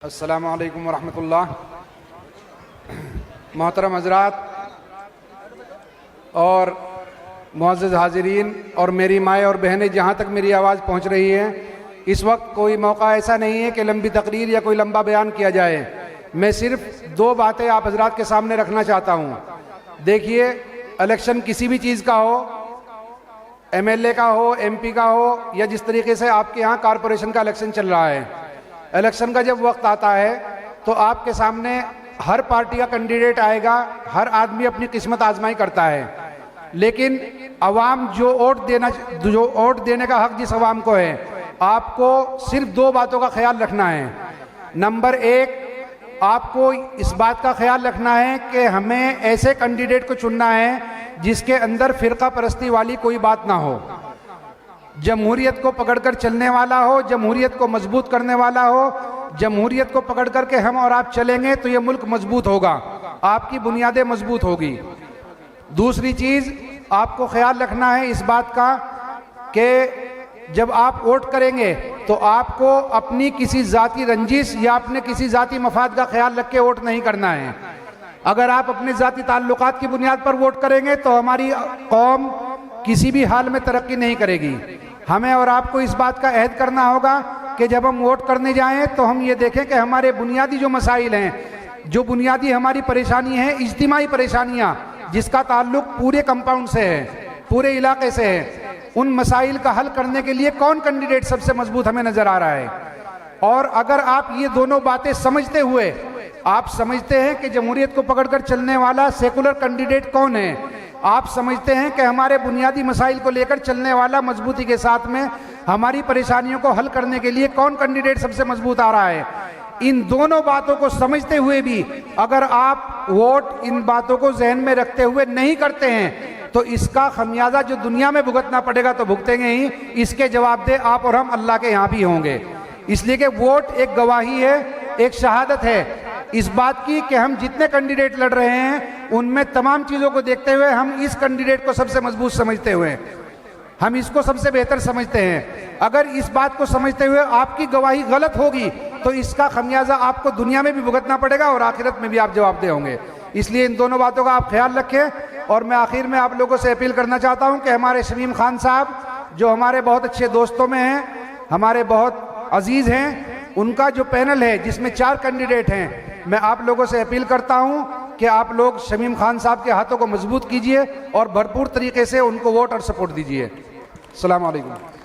अस्सलामु अलैकुम वरहमतुल्लाह। मोहतरम हज़रात और मुअज़्ज़ज़ हाज़िरीन और मेरी माएँ और बहनें, जहाँ तक मेरी आवाज़ पहुँच रही है, इस वक्त कोई मौका ऐसा नहीं है कि लंबी तकरीर या कोई लंबा बयान किया जाए। मैं सिर्फ दो बातें आप हज़रात के सामने रखना चाहता हूँ। देखिए, इलेक्शन किसी भी चीज़ का हो, MLA का हो, MP का हो, या जिस तरीके से आपके यहाँ कॉरपोरेशन का इलेक्शन चल रहा है, इलेक्शन का जब वक्त आता है तो आपके सामने हर पार्टी का कैंडिडेट आएगा, हर आदमी अपनी किस्मत आजमाई करता है, लेकिन अवाम जो वोट देने का हक जिस अवाम को है, आपको सिर्फ दो बातों का ख्याल रखना है। नंबर एक, आपको इस बात का ख्याल रखना है कि हमें ऐसे कैंडिडेट को चुनना है जिसके अंदर फिरका परस्ती वाली कोई बात ना हो, जमहूरियत को पकड़कर चलने वाला हो, जमहूरियत को मजबूत करने वाला हो। जमहूरियत को पकड़ करके हम और आप चलेंगे तो ये मुल्क मजबूत होगा, आपकी बुनियादें मजबूत होगी। दूसरी चीज़, आपको ख्याल रखना है इस बात का कि जब आप वोट करेंगे तो आपको अपनी किसी ज़ाती रंजिश या अपने किसी ज़ाती मफाद का ख्याल रख के वोट नहीं करना है। अगर आप अपने ज़ाती ताल्लुकात की बुनियाद पर वोट करेंगे तो हमारी कौम किसी भी हाल में तरक्की नहीं करेगी। हमें और आपको इस बात का अहद करना होगा कि जब हम वोट करने जाएं तो हम ये देखें कि हमारे बुनियादी जो मसाइल हैं, जो बुनियादी हमारी परेशानी है, इज्तिमाई परेशानियां जिसका ताल्लुक पूरे कंपाउंड से है, पूरे इलाके से है, उन मसाइल का हल करने के लिए कौन कैंडिडेट सबसे मजबूत हमें नजर आ रहा है। और अगर आप ये दोनों बातें समझते हुए आप समझते हैं कि जमहूरियत को पकड़कर चलने वाला सेकुलर कैंडिडेट कौन है, आप समझते हैं कि हमारे बुनियादी मसाइल को लेकर चलने वाला, मजबूती के साथ में हमारी परेशानियों को हल करने के लिए कौन कैंडिडेट सबसे मजबूत आ रहा है, इन दोनों बातों को समझते हुए भी अगर आप वोट इन बातों को जहन में रखते हुए नहीं करते हैं तो इसका खमियाजा जो दुनिया में भुगतना पड़ेगा तो भुगतेंगे ही, इसके जवाबदेह आप और हम अल्लाह के यहाँ भी होंगे। इसलिए कि वोट एक गवाही है, एक शहादत है इस बात की कि हम जितने कैंडिडेट लड़ रहे हैं उनमें तमाम चीज़ों को देखते हुए हम इस कैंडिडेट को सबसे मजबूत समझते हुए हम इसको सबसे बेहतर समझते हैं। अगर इस बात को समझते हुए आपकी गवाही गलत होगी तो इसका खमियाजा आपको दुनिया में भी भुगतना पड़ेगा और आखिरत में भी आप जवाबदेह होंगे। इसलिए इन दोनों बातों का आप ख्याल रखें। और मैं आखिर में आप लोगों से अपील करना चाहता हूँ कि हमारे शमीम खान साहब, जो हमारे बहुत अच्छे दोस्तों में हैं, हमारे बहुत अजीज़ हैं, उनका जो पैनल है जिसमें 4 कैंडिडेट हैं, मैं आप लोगों से अपील करता हूं कि आप लोग शमीम खान साहब के हाथों को मजबूत कीजिए और भरपूर तरीके से उनको वोट और सपोर्ट दीजिए। अस्सलाम वालेकुम।